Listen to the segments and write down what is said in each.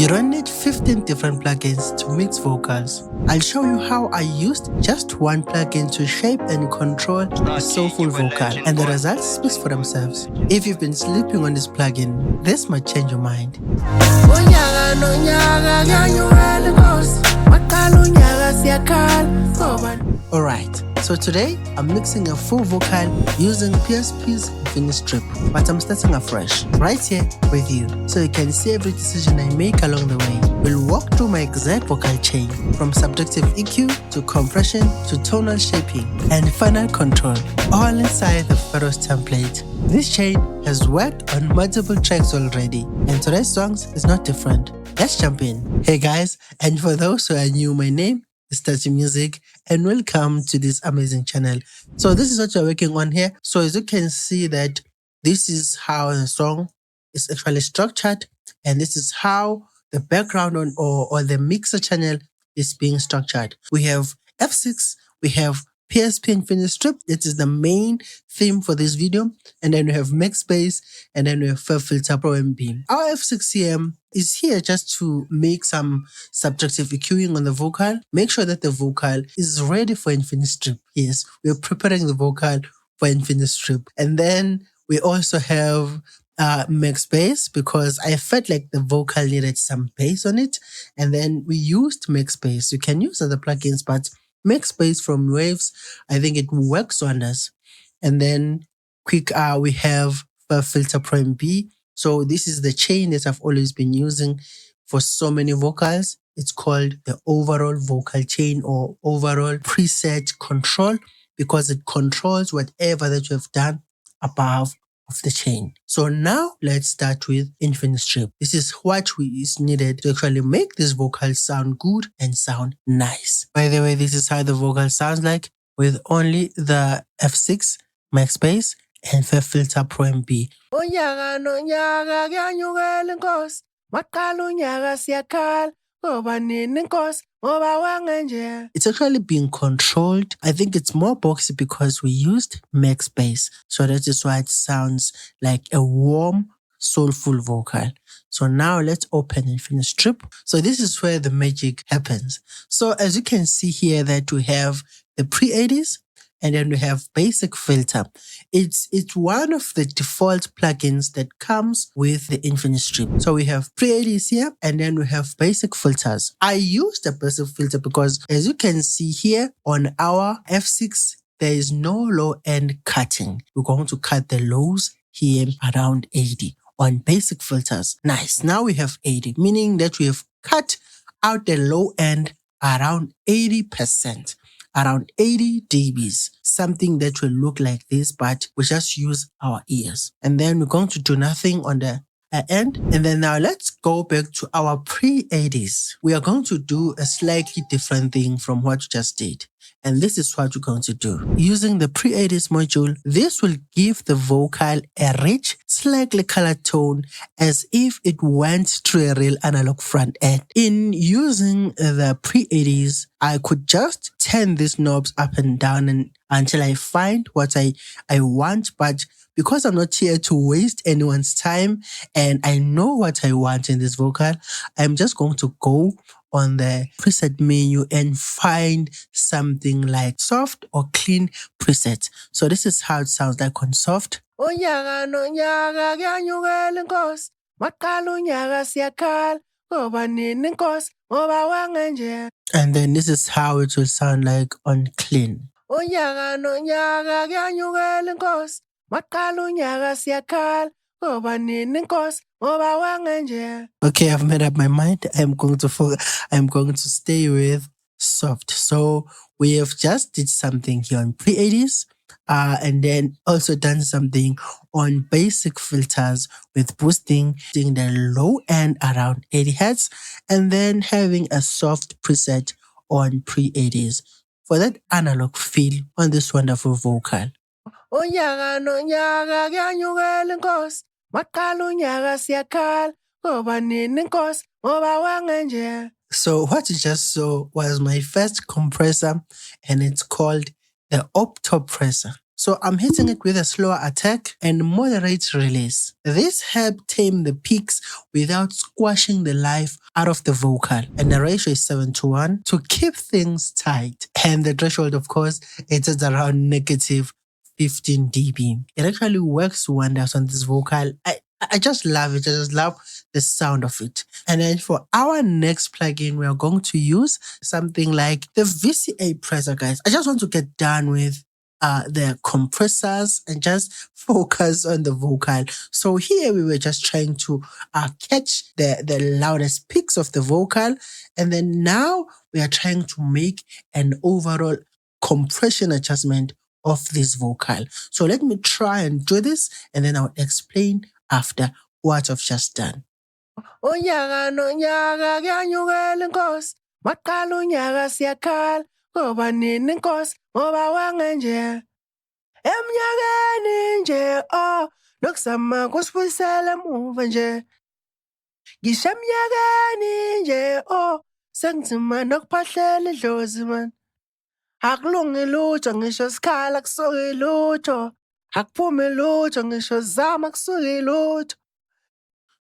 You don't need 15 different plugins to mix vocals. I'll show you how I used just one plugin to shape and control a soulful vocal, and the results speak for themselves. If you've been sleeping on this plugin, this might change your mind. Alright, so today I'm mixing a full vocal using PSP's Infinistrip, but I'm starting afresh, right here with you, so you can see every decision I make along the way. We'll walk through my exact vocal chain, from subtractive EQ to compression to tonal shaping and final control, all inside the Pharos template. This chain has worked on multiple tracks already, and today's songs is not different. Let's jump in. Hey guys, and for those who are new, my name is Touchy Music, and welcome to this amazing channel. So this is what you're working on here. So as you can see that this is how the song is actually structured, and this is how the background on or the mixer channel is being structured. We have F6, we have PSP Infinistrip, it is the main theme for this video, and then we have Max Bass, and then we have Filter Pro MB. Our F6CM is here just to make some subtractive EQing on the vocal. Make sure that the vocal is ready for Infinistrip. Yes, we're preparing the vocal for Infinistrip. And then we also have Max Bass, because I felt like the vocal needed some bass on it, and then we used Max Bass. You can use other plugins, but Max Bass from Waves, I think it works wonders. And then we have Filter Pro MB. So this is the chain that I've always been using for so many vocals. It's called the overall vocal chain or overall preset control, because it controls whatever that you have done above of the chain. So now let's start with Infinistrip. This is what is needed to actually make this vocal sound good and sound nice. By the way, this is how the vocal sounds like with only the F6, Max Bass, and Filter Pro MB. It's actually being controlled. I think it's more boxy because we used Max Bass. So that is why it sounds like a warm, soulful vocal. So now let's open Infinistrip. So this is where the magic happens. So as you can see here that we have the pre-80s, and then we have basic filter. It's one of the default plugins that comes with the Infinistrip. So we have pre-80s here, and then we have basic filters. I used a basic filter because as you can see here on our F6, there is no low end cutting. We're going to cut the lows here around 80 on basic filters. Nice. Now we have 80, meaning that we have cut out the low end around 80%. Around 80 dBs, something that will look like this, but we just use our ears. And then we're going to do nothing on the end. And then now let's go back to our pre-80s. We are going to do a slightly different thing from what we just did. And this is what we're going to do. Using the pre-80s module, this will give the vocal a rich, slightly colored tone as if it went through a real analog front end. In using the pre-80s, I could just turn these knobs up and down until I find what I want, but because I'm not here to waste anyone's time and I know what I want in this vocal, I'm just going to go on the preset menu and find something like soft or clean preset. So this is how it sounds like on soft. And then this is how it will sound like on clean. Okay, I've made up my mind. I'm going to stay with soft. So we have just did something here on pre-80s, and then also done something on basic filters with boosting the low end around 80 Hz, and then having a soft preset on pre-80s for that analog feel on this wonderful vocal. So what you just saw was my first compressor, and it's called the Opto compressor. So I'm hitting it with a slower attack and moderate release. This helped tame the peaks without squashing the life out of the vocal. And the ratio is 7:1 to keep things tight. And the threshold, of course, it is around negative 15 dB. It actually works wonders on this vocal. I just love it. I just love the sound of it. And then for our next plugin, we are going to use something like the VCA Presor, guys. I just want to get done with the compressors and just focus on the vocal. So here we were just trying to catch the loudest peaks of the vocal. And then now we are trying to make an overall compression adjustment of this vocal. So let me try and do this, and then I'll explain after what I've just done. Unyaka nonyaka kuyanyukela inkosi, maqala unyaka siyakhala, ngoba nini inkosi, ngoba wangenje. Emnyakeni nje, nokuzama kusibuyisela emuva nje. Ngisho emnyakeni nje, sengizima nokuphahlela idlozi man. Akulungi lutho ngisho sikhala kusuke lutho. Akuphumi lutho ngisho zama kusuke lutho.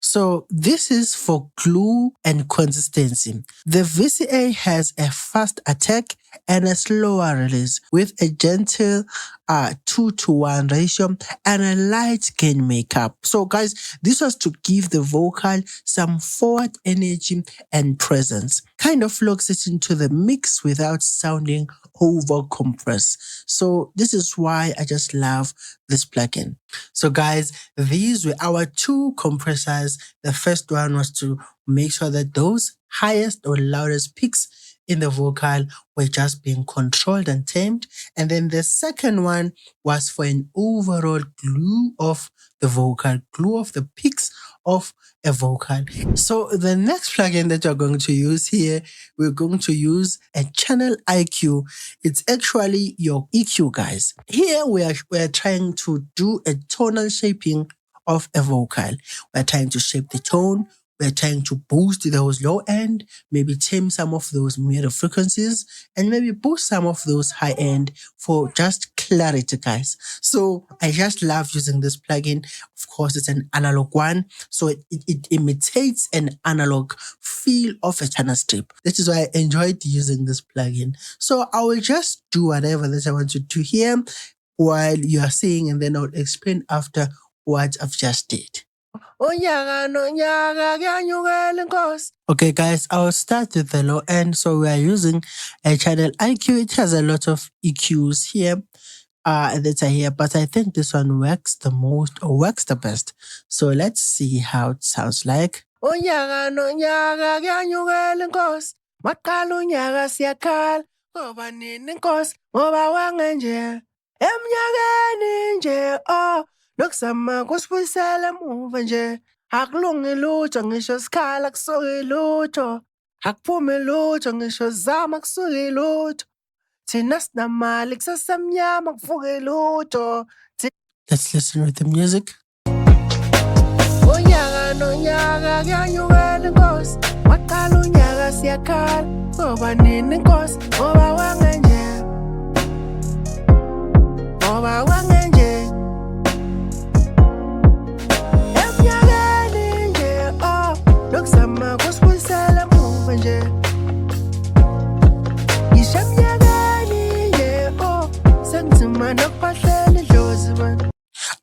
So this is for glue and consistency. The VCA has a fast attack and a slower release with a gentle 2:1 ratio and a light gain makeup. So guys, this was to give the vocal some forward energy and presence. Kind of locks it into the mix without sounding over compressed. So this is why I just love this plugin. So guys, these were our two compressors. The first one was to make sure that those highest or loudest peaks in the vocal were just being controlled and tamed. And then the second one was for an overall glue of the vocal, glue of the peaks of a vocal. So the next plugin that we're going to use here, we're going to use a channel IQ. It's actually your EQ, guys. Here we're trying to do a tonal shaping of a vocal. We're trying to shape the tone. We're trying to boost those low end, maybe tame some of those middle frequencies, and maybe boost some of those high end for just clarity, guys. So I just love using this plugin. Of course, it's an analog one, so it imitates an analog feel of a channel strip. This is why I enjoyed using this plugin. So I will just do whatever that I want to do here while you are seeing, and then I'll explain after what I've just did. Okay guys, I'll start with the low end. So we are using a channel IQ. It has a lot of EQs here that are here, but I think this one works the most or works the best. So let's see how it sounds like. Maqala unyaka siyakhala, ngoba nini inkosi, ngoba wangenje. Emnyakeni nje, nokuzama kusibuyisela emuva nje. Akulungi lutho ngisho sikhala kusuke lutho. Akuphumi lutho ngisho zama kusuke lutho. Thina sinamali kusesemnyama kuvuke lutho. Let's listen with the music. Unyaka nonyaka kuyanyukela inkosi, maqala unyaka siyakhala, ngoba nini inkosi, ngoba wangenje. Ngoba wangenje. Emnyakeni nje, nokuzama kusibuyisela emuva nje. Ngisho emnyakeni nje, sengizima nokuphahlela idlozi man.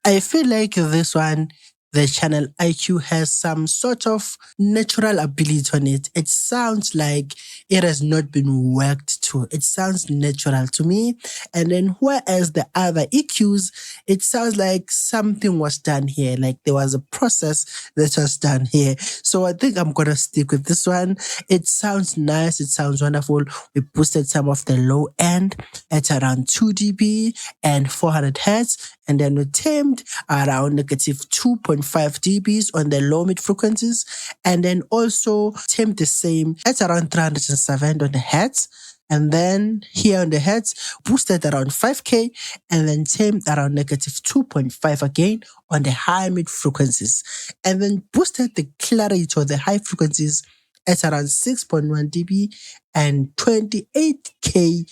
I feel like this one, the channel IQ has some sort of natural ability on it. It sounds like it has not been worked to. It sounds natural to me. And then whereas the other EQs, it sounds like something was done here, like there was a process that was done here. So I think I'm going to stick with this one. It sounds nice. It sounds wonderful. We boosted some of the low end at around 2 dB and 400 Hertz. And then we tamed around negative 2.5 dBs on the low mid frequencies. And then also tamed the same at around 307 on the Hertz. And then here on the Hertz, boosted around 5K and then tamed around negative 2.5 again on the high mid frequencies. And then boosted the clarity to the high frequencies at around 6.1 dB and 28K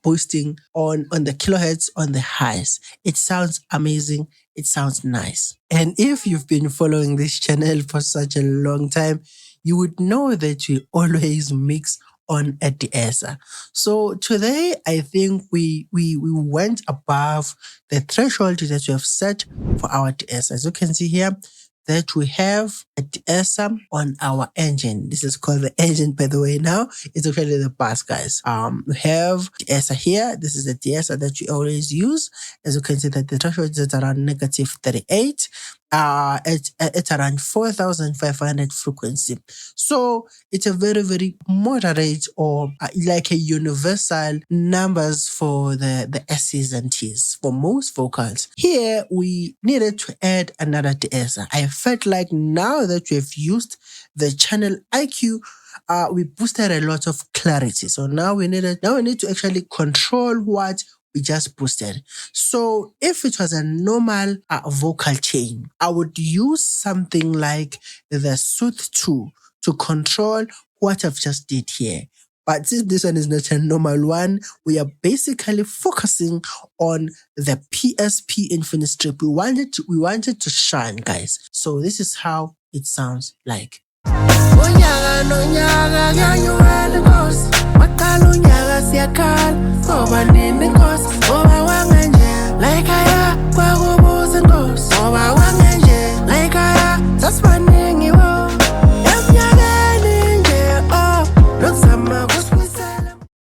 boosting on the kilohertz on the highs. It sounds amazing. It sounds nice. And if you've been following this channel for such a long time, you would know that we always mix on a de-esser. So today, I think we went above the threshold that we have set for our de-esser. As you can see here, that we have a de-esser on our engine. This is called the engine, by the way. Now it's actually the bus, guys. We have de-esser here. This is the de-esser that we always use. As you can see, that the threshold is around negative 38. It's around 4,500 frequency. So it's a very, very moderate or like a universal numbers for the S's and T's for most vocals. Here we needed to add another de-esser. I felt like now that we have used the channel IQ, we boosted a lot of clarity. So now we need to actually control what we just boosted. So if it was a normal vocal chain, I would use something like the Sooth 2 to control what I've just did here. But since this one is not a normal one, we are basically focusing on the PSP Infinistrip. We wanted to shine, guys. So this is how it sounds like. Unyaga, nonyaga,